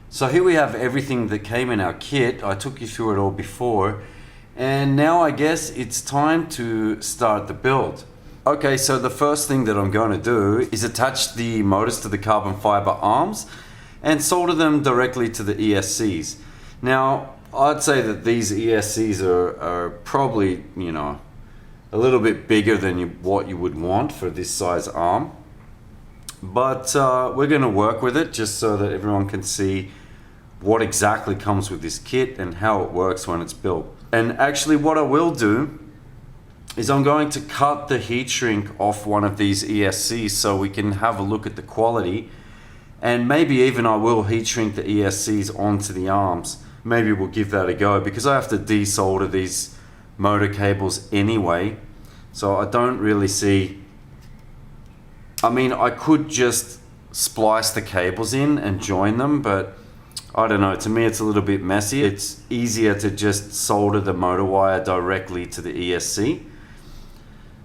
So here we have everything that came in our kit. I took you through it all before, and now I guess it's time to start the build. Okay, so the first thing that I'm going to do is attach the motors to the carbon fiber arms and solder them directly to the ESCs. Now, I'd say that these ESCs are probably, you know, a little bit bigger than what you would want for this size arm. But we're going to work with it just so that everyone can see what exactly comes with this kit and how it works when it's built. And actually what I will do is I'm going to cut the heat shrink off one of these ESCs so we can have a look at the quality, and maybe even I will heat shrink the ESCs onto the arms. Maybe we'll give that a go because I have to desolder these motor cables anyway, so I don't really see, I mean, I could just splice the cables in and join them, but I don't know, to me it's a little bit messy. It's easier to just solder the motor wire directly to the ESC.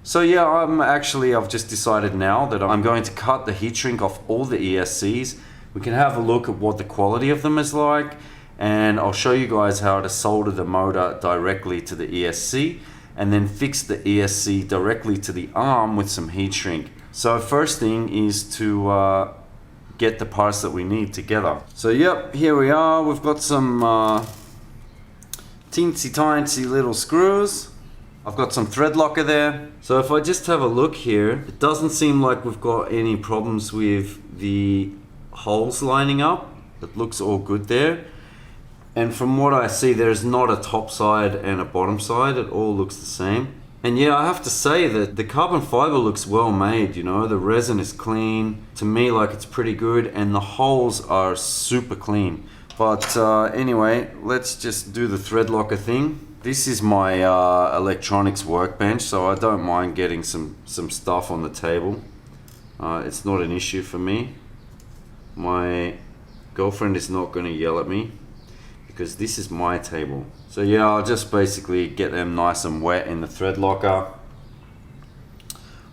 So yeah, I've just decided now that I'm going to cut the heat shrink off all the ESCs. We can have a look at what the quality of them is like, and I'll show you guys how to solder the motor directly to the ESC and then fix the ESC directly to the arm with some heat shrink. So first thing is to get the parts that we need together. So yep, here we are. We've got some teensy tiny little screws. I've got some thread locker there. So if I just have a look here, it doesn't seem like we've got any problems with the holes lining up. It looks all good there. And from what I see, there's not a top side and a bottom side. It all looks the same. And yeah, I have to say that the carbon fiber looks well made, you know, the resin is clean. To me, like, it's pretty good, and the holes are super clean. But anyway, let's just do the thread locker thing. This is my electronics workbench, so I don't mind getting some stuff on the table. It's not an issue for me. My girlfriend is not going to yell at me because this is my table. So yeah, I'll just basically get them nice and wet in the thread locker.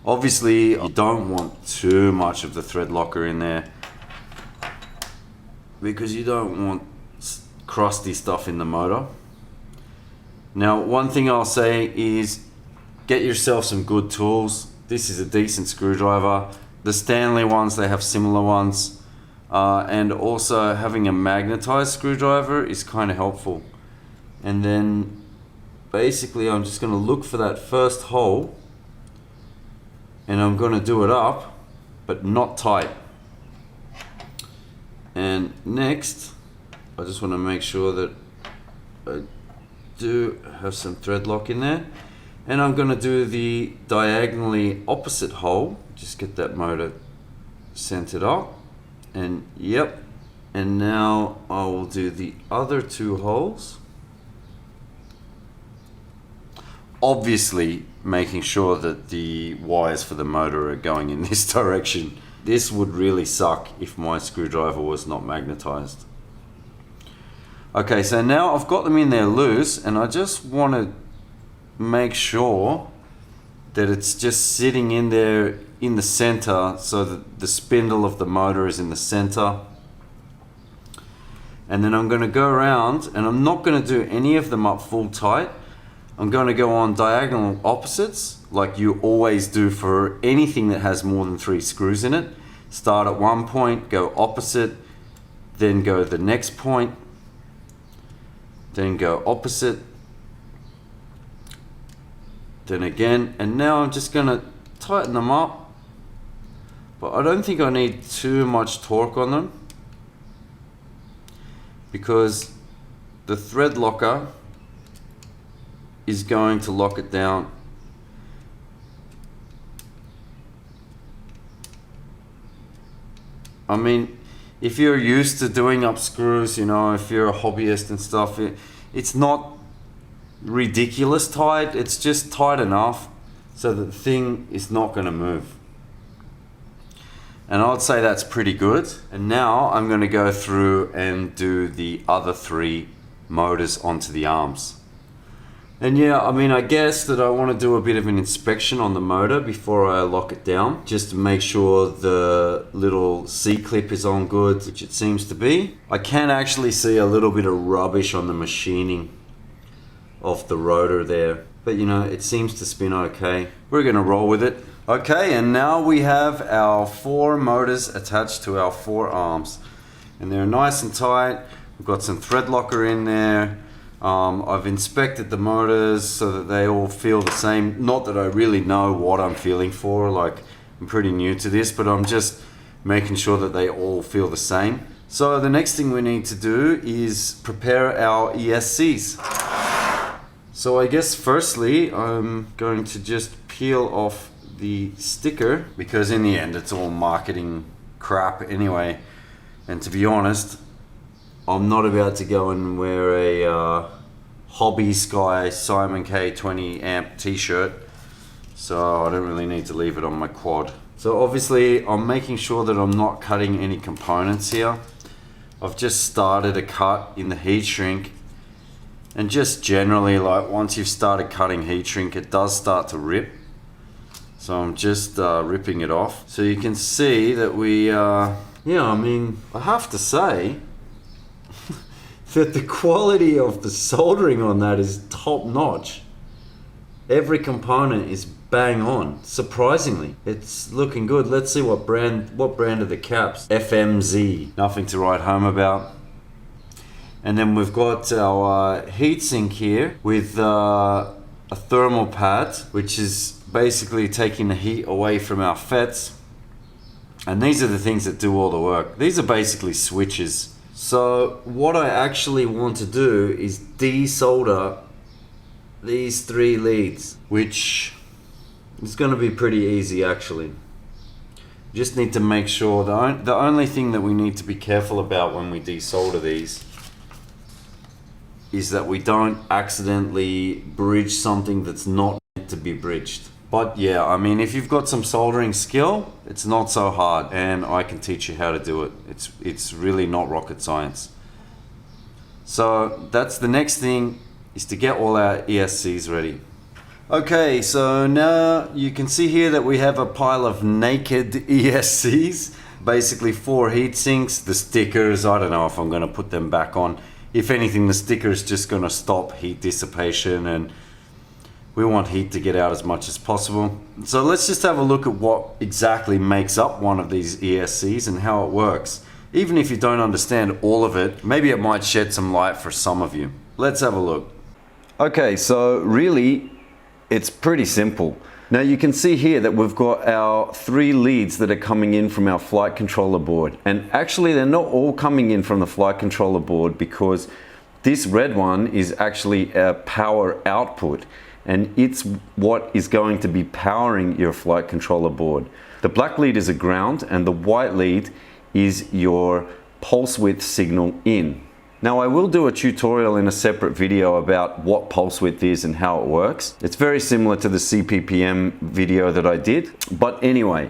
Obviously, you don't want too much of the thread locker in there because you don't want crusty stuff in the motor. Now, one thing I'll say is get yourself some good tools. This is a decent screwdriver. The Stanley ones, they have similar ones. And also having a magnetized screwdriver is kind of helpful. And then basically I'm just going to look for that first hole and I'm going to do it up, but not tight. And next, I just want to make sure that I do have some thread lock in there, and I'm going to do the diagonally opposite hole. Just get that motor centered up, and yep, and now I will do the other two holes, obviously making sure that the wires for the motor are going in this direction. This would really suck if my screwdriver was not magnetized. Okay, so now I've got them in there loose, and I just want to make sure that it's just sitting in there in the center so that the spindle of the motor is in the center. And then I'm going to go around, and I'm not going to do any of them up full tight. I'm going to go on diagonal opposites like you always do for anything that has more than 3 screws in it. Start at one point, go opposite, then go the next point, then go opposite, then again, and now I'm just going to tighten them up, but I don't think I need too much torque on them because the thread locker is going to lock it down. I mean, if you're used to doing up screws, you know, if you're a hobbyist and stuff, it's not ridiculous tight. It's just tight enough so that the thing is not going to move. And I'd say that's pretty good. And now I'm going to go through and do the other 3 motors onto the arms. And yeah, I mean, I guess that I want to do a bit of an inspection on the motor before I lock it down, just to make sure the little C-clip is on good, which it seems to be. I can actually see a little bit of rubbish on the machining of the rotor there, but you know, it seems to spin okay. We're gonna roll with it. Okay, and now we have our 4 motors attached to our 4 arms, and they're nice and tight. We've got some thread locker in there. I've inspected the motors so that they all feel the same. Not that I really know what I'm feeling for, like I'm pretty new to this, but I'm just making sure that they all feel the same. So the next thing we need to do is prepare our ESCs. So I guess firstly, I'm going to just peel off the sticker, because in the end it's all marketing crap anyway. And to be honest, I'm not about to go and wear a Hobby Sky Simon K 20 amp t-shirt, so I don't really need to leave it on my quad. So obviously I'm making sure that I'm not cutting any components here. I've just started a cut in the heat shrink, and just generally, like, once you've started cutting heat shrink, it does start to rip. So I'm just ripping it off. So you can see that we, yeah, I mean, I have to say that the quality of the soldering on that is top notch. Every component is bang on, surprisingly. It's looking good. Let's see what brand are the caps? FMZ, nothing to write home about. And then we've got our heatsink here with a thermal pad, which is basically taking the heat away from our FETs. And these are the things that do all the work. These are basically switches. So what I actually want to do is desolder these 3 leads, which is going to be pretty easy actually. Just need to make sure, the only thing that we need to be careful about when we desolder these is that we don't accidentally bridge something that's not meant to be bridged. But yeah, I mean, if you've got some soldering skill, it's not so hard, and I can teach you how to do it. It's really not rocket science. So that's the next thing, is to get all our ESCs ready. Okay, so now you can see here that we have a pile of naked ESCs, basically 4 heat sinks, the stickers. I don't know if I'm going to put them back on. If anything, the sticker is just going to stop heat dissipation, and we want heat to get out as much as possible. So let's just have a look at what exactly makes up one of these ESCs and how it works. Even if you don't understand all of it, maybe it might shed some light for some of you. Let's have a look. Okay, so really, it's pretty simple. Now you can see here that we've got our 3 leads that are coming in from our flight controller board. And actually they're not all coming in from the flight controller board, because this red one is actually a power output, and it's what is going to be powering your flight controller board. The black lead is a ground, and the white lead is your pulse width signal in. Now I will do a tutorial in a separate video about what pulse width is and how it works. It's very similar to the CPPM video that I did. But anyway,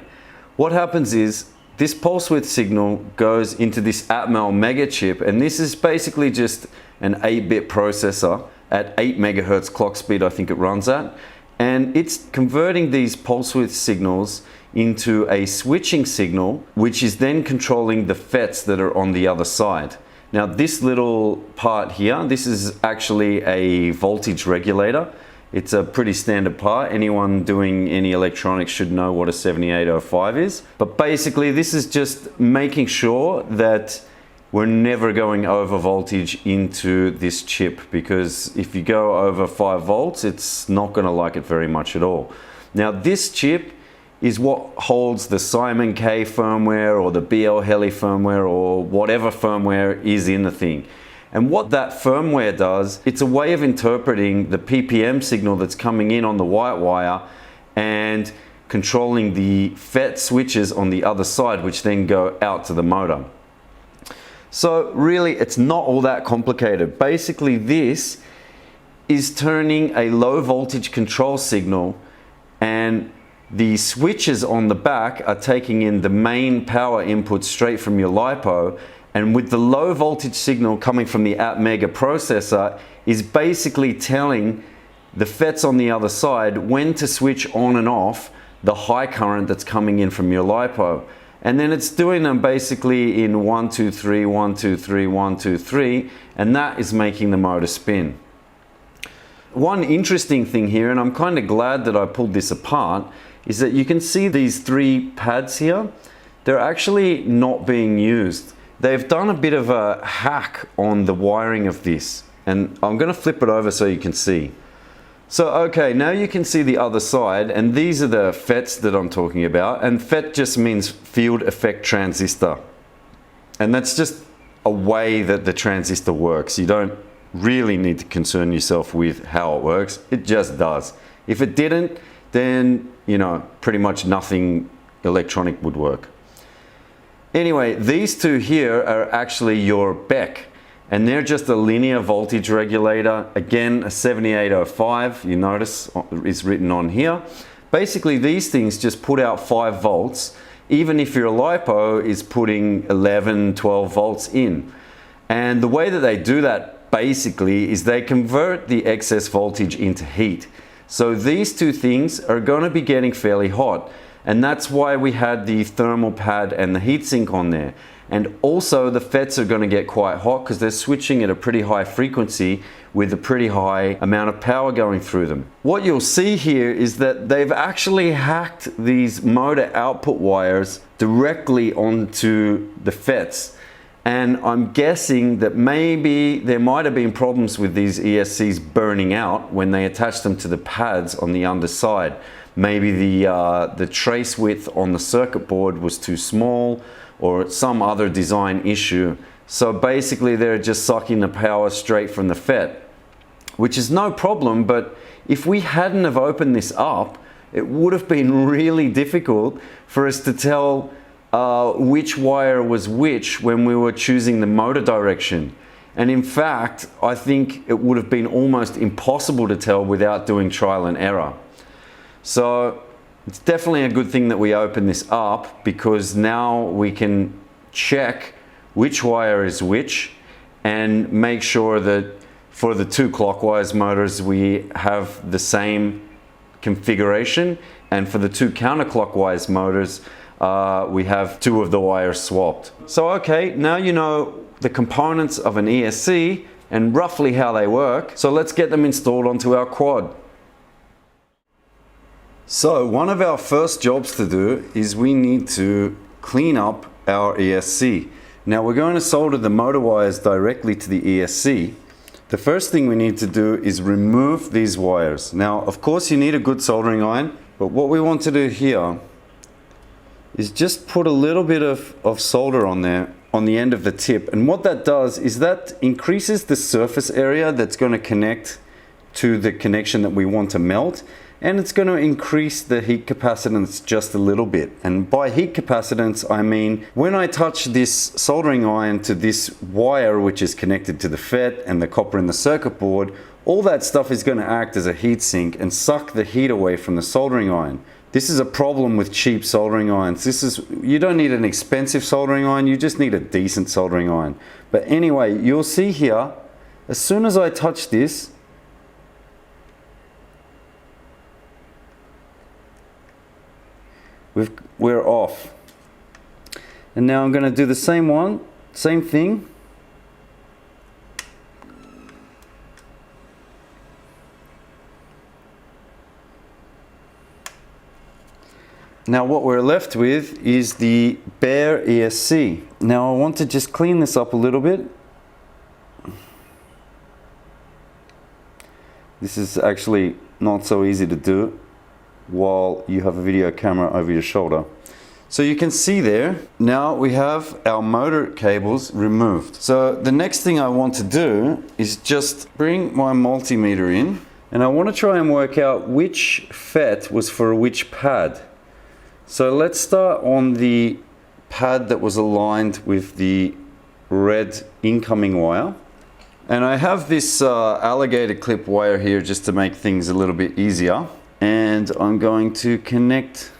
what happens is this pulse width signal goes into this Atmel mega chip, and this is basically just an 8-bit processor at 8 megahertz clock speed, I think it runs at. And it's converting these pulse width signals into a switching signal, which is then controlling the FETs that are on the other side. Now this little part here, this is actually a voltage regulator. It's a pretty standard part. Anyone doing any electronics should know what a 7805 is. But basically this is just making sure that we're never going over voltage into this chip, because if you go over 5 volts, it's not going to like it very much at all. Now this chip is what holds the Simon K firmware or the BL Heli firmware or whatever firmware is in the thing. And what that firmware does, it's a way of interpreting the PPM signal that's coming in on the white wire and controlling the FET switches on the other side, which then go out to the motor. So really, it's not all that complicated. Basically, this is turning a low voltage control signal, and the switches on the back are taking in the main power input straight from your LiPo, and with the low voltage signal coming from the AppMega processor is basically telling the FETs on the other side when to switch on and off the high current that's coming in from your LiPo. And then it's doing them basically in 1, 2, 3, 1, 2, 3, 1, 2, 3, and that is making the motor spin. One interesting thing here, and I'm kind of glad that I pulled this apart, is that you can see these 3 pads here. They're actually not being used. They've done a bit of a hack on the wiring of this, and I'm going to flip it over so you can see. So okay, now you can see the other side, and these are the FETs that I'm talking about, and FET just means field effect transistor, and that's just a way that the transistor works. You don't really need to concern yourself with how it works, it just does. If it didn't, then you know, pretty much nothing electronic would work. Anyway, these 2 here are actually your BEC, and they're just a linear voltage regulator. Again, a 7805, you notice is written on here. Basically, these things just put out 5 volts, even if your LiPo is putting 11, 12 volts in. And the way that they do that basically is they convert the excess voltage into heat. So these 2 things are going to be getting fairly hot, and that's why we had the thermal pad and the heatsink on there. And also the FETs are going to get quite hot because they're switching at a pretty high frequency with a pretty high amount of power going through them. What you'll see here is that they've actually hacked these motor output wires directly onto the FETs. And I'm guessing that maybe there might have been problems with these ESCs burning out when they attached them to the pads on the underside. Maybe the trace width on the circuit board was too small, or some other design issue. So basically they're just sucking the power straight from the FET, which is no problem, but if we hadn't have opened this up, it would have been really difficult for us to tell which wire was which when we were choosing the motor direction. And in fact, I think it would have been almost impossible to tell without doing trial and error. So it's definitely a good thing that we open this up, because now we can check which wire is which and make sure that for the 2 clockwise motors we have the same configuration, and for the 2 counterclockwise motors we have 2 of the wires swapped. So okay, now you know the components of an ESC and roughly how they work, so let's get them installed onto our quad. So one of our first jobs to do is we need to clean up our ESC. Now we're going to solder the motor wires directly to the ESC. The first thing we need to do is remove these wires. Now of course you need a good soldering iron, but what we want to do here is just put a little bit of solder on there on the end of the tip, and what that does is that increases the surface area that's going to connect to the connection that we want to melt, and it's going to increase the heat capacitance just a little bit. And by heat capacitance I mean when I touch this soldering iron to this wire which is connected to the FET and the copper in the circuit board, all that stuff is going to act as a heat sink and suck the heat away from the soldering iron. This is a problem with cheap soldering irons. You don't need an expensive soldering iron, you just need a decent soldering iron. But anyway, you'll see here, as soon as I touch this, we're off. And now I'm going to do the same thing. Now what we're left with is the bare ESC. Now I want to just clean this up a little bit. This is actually not so easy to do while you have a video camera over your shoulder. So you can see there, now we have our motor cables removed. So the next thing I want to do is just bring my multimeter in, and I want to try and work out which FET was for which pad. So let's start on the pad that was aligned with the red incoming wire. And I have this alligator clip wire here just to make things a little bit easier. And I'm going to connect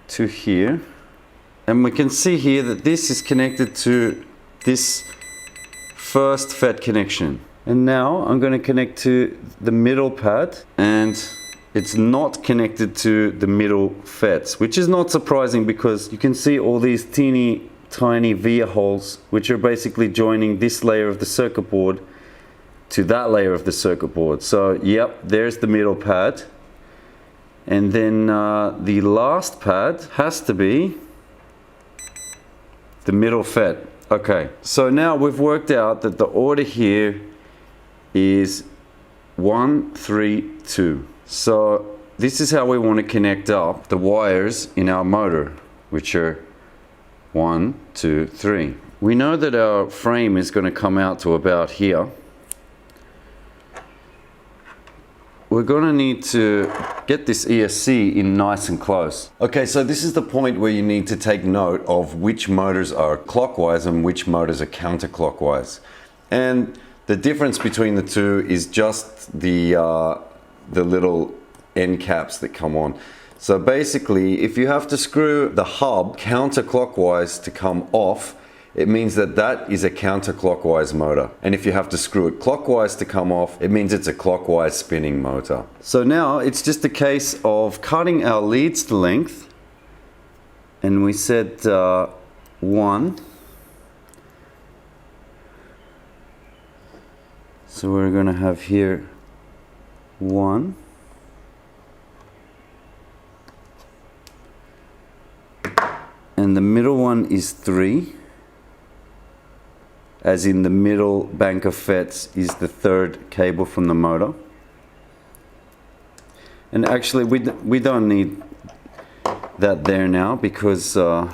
to here. And we can see here that this is connected to this first FET connection. And now I'm going to connect to the middle pad, and it's not connected to the middle FETs, which is not surprising because you can see all these teeny tiny via holes, which are basically joining this layer of the circuit board to that layer of the circuit board. So yep, there's the middle pad. And then the last pad has to be the middle FET. Okay, so now we've worked out that the order here is 1, 3, 2. So this is how we want to connect up the wires in our motor, which are 1, 2, 3. We know that our frame is going to come out to about here. We're going to need to get this ESC in nice and close. Okay, so this is the point where you need to take note of which motors are clockwise and which motors are counterclockwise. And the difference between the two is just the little end caps that come on. So basically, if you have to screw the hub counterclockwise to come off, it means that that is a counterclockwise motor. And if you have to screw it clockwise to come off, it means it's a clockwise spinning motor. So now it's just a case of cutting our leads to length. And we said 1. So we're going to have here 1. And the middle one is 3. As in the middle bank of FETs is the third cable from the motor. And actually we don't need that there now because I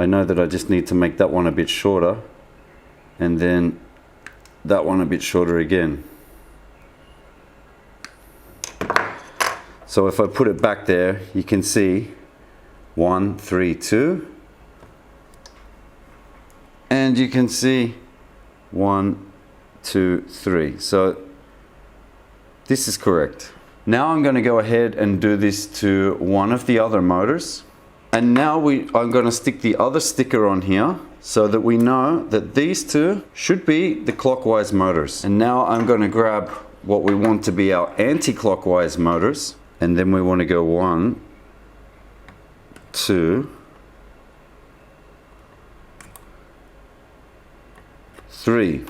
know that I just need to make that one a bit shorter and then that one a bit shorter again. So if I put it back there, you can see 1, 3, 2. And you can see 1, 2, 3. So this is correct. Now I'm going to go ahead and do this to one of the other motors. And now I'm going to stick the other sticker on here so that we know that these two should be the clockwise motors. And now I'm going to grab what we want to be our anti-clockwise motors. And then we want to go 1, 2, 3.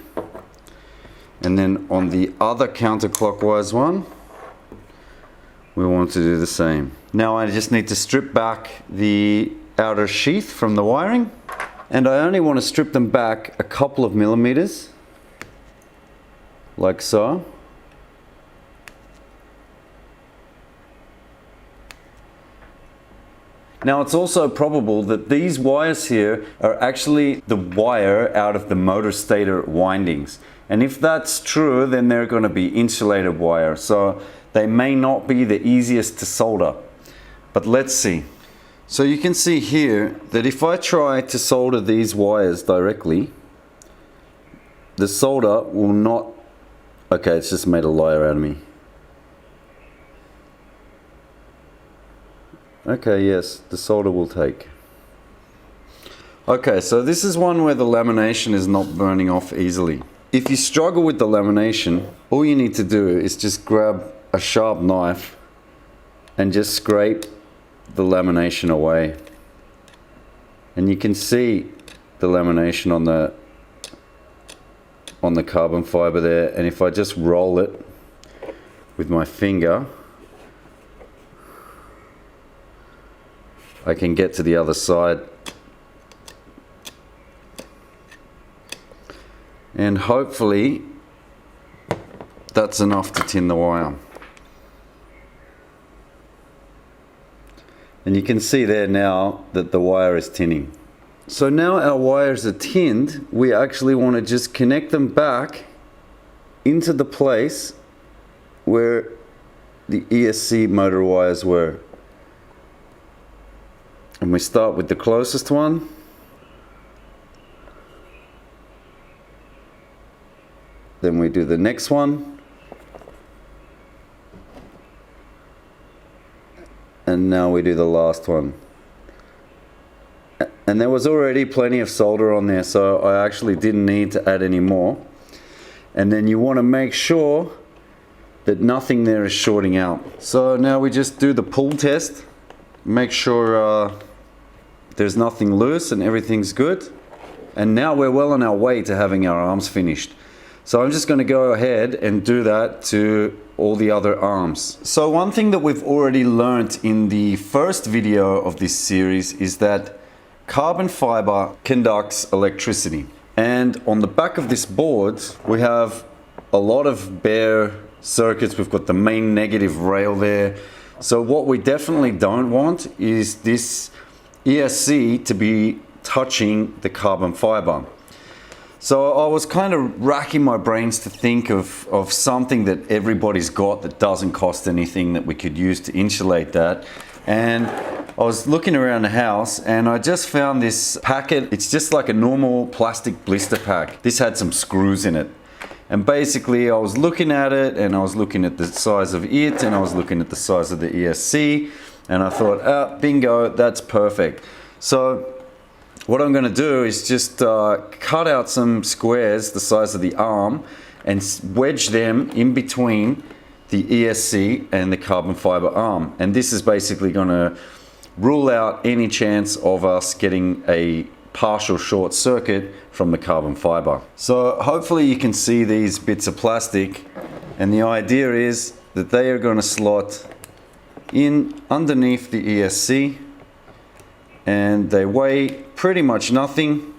And then on the other counterclockwise one, we want to do the same. Now I just need to strip back the outer sheath from the wiring, and I only want to strip them back a couple of millimeters, like so. Now it's also probable that these wires here are actually the wire out of the motor stator windings. And if that's true, then they're going to be insulated wire. So they may not be the easiest to solder. But let's see. So you can see here that if I try to solder these wires directly, the solder will not... Okay, it's just made a liar out of me. Okay, yes, the solder will take. Okay, so this is one where the lamination is not burning off easily. If you struggle with the lamination, all you need to do is just grab a sharp knife and just scrape the lamination away. And you can see the lamination on the carbon fiber there. And if I just roll it with my finger, I can get to the other side. And hopefully that's enough to tin the wire. And you can see there now that the wire is tinning. So now our wires are tinned, we actually want to just connect them back into the place where the ESC motor wires were. And we start with the closest one. Then we do the next one. And now we do the last one. And there was already plenty of solder on there, so I actually didn't need to add any more. and then you want to make sure that nothing there is shorting out. So now we just do the pull test, make sure there's nothing loose and everything's good. And now we're well on our way to having our arms finished. So I'm just going to go ahead and do that to all the other arms. So one thing that we've already learned in the first video of this series is that carbon fiber conducts electricity. And on the back of this board, we have a lot of bare circuits. We've got the main negative rail there. So what we definitely don't want is this ESC to be touching the carbon fiber. So I was kind of racking my brains to think of something that everybody's got that doesn't cost anything that we could use to insulate that. And I was looking around the house and I just found this packet. It's just like a normal plastic blister pack. This had some screws in it. And basically I was looking at it and I was looking at the size of it and I was looking at the size of the ESC and I thought, bingo, that's perfect. So what I'm going to do is just cut out some squares the size of the arm and wedge them in between the ESC and the carbon fiber arm. And this is basically going to rule out any chance of us getting a partial short circuit from the carbon fiber. So hopefully you can see these bits of plastic, and the idea is that they are going to slot in underneath the ESC and they weigh pretty much nothing,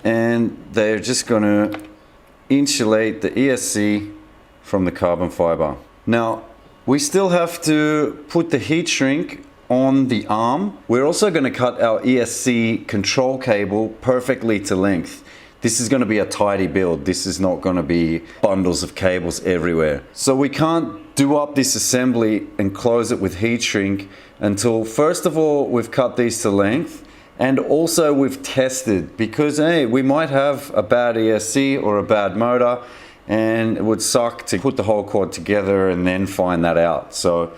and they're just going to insulate the ESC from the carbon fiber. Now we still have to put the heat shrink on the arm. We're also going to cut our ESC control cable perfectly to length. This is going to be a tidy build. This is not going to be bundles of cables everywhere. So we can't do up this assembly and close it with heat shrink until first of all we've cut these to length, and also we've tested, because hey, we might have a bad ESC or a bad motor and it would suck to put the whole quad together and then find that out. So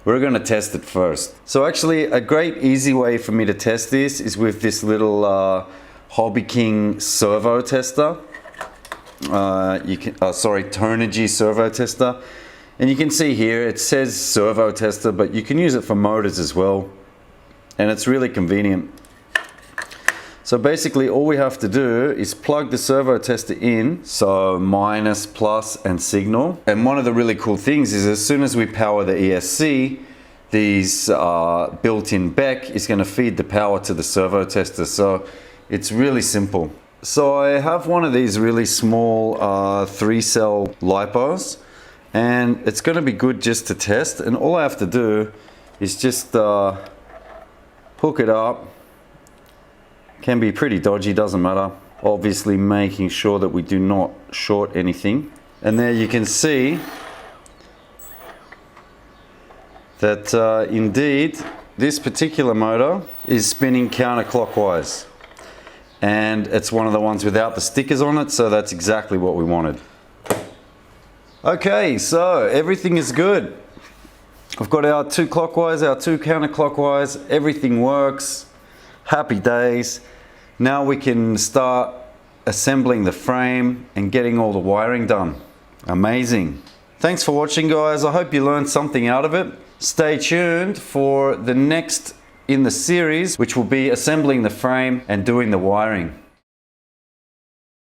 we're going to test it first. So actually a great easy way for me to test this is with this little Hobby King servo tester. Turnigy servo tester. And you can see here it says servo tester, but you can use it for motors as well. And it's really convenient. So basically all we have to do is plug the servo tester in, so minus, plus and signal. And one of the really cool things is as soon as we power the ESC, these built-in Beck is going to feed the power to the servo tester. So it's really simple. So I have one of these really small 3-cell lipos, and it's going to be good just to test. And all I have to do is just hook it up. Can be pretty dodgy, doesn't matter. Obviously making sure that we do not short anything. And there you can see that indeed this particular motor is spinning counterclockwise. And it's one of the ones without the stickers on it, so that's exactly what we wanted. Okay, so everything is good. I've got our 2 clockwise, our 2 counterclockwise, everything works. Happy days. Now we can start assembling the frame and getting all the wiring done. Amazing. Thanks for watching, guys. I hope you learned something out of it. Stay tuned for the next in the series, which will be assembling the frame and doing the wiring.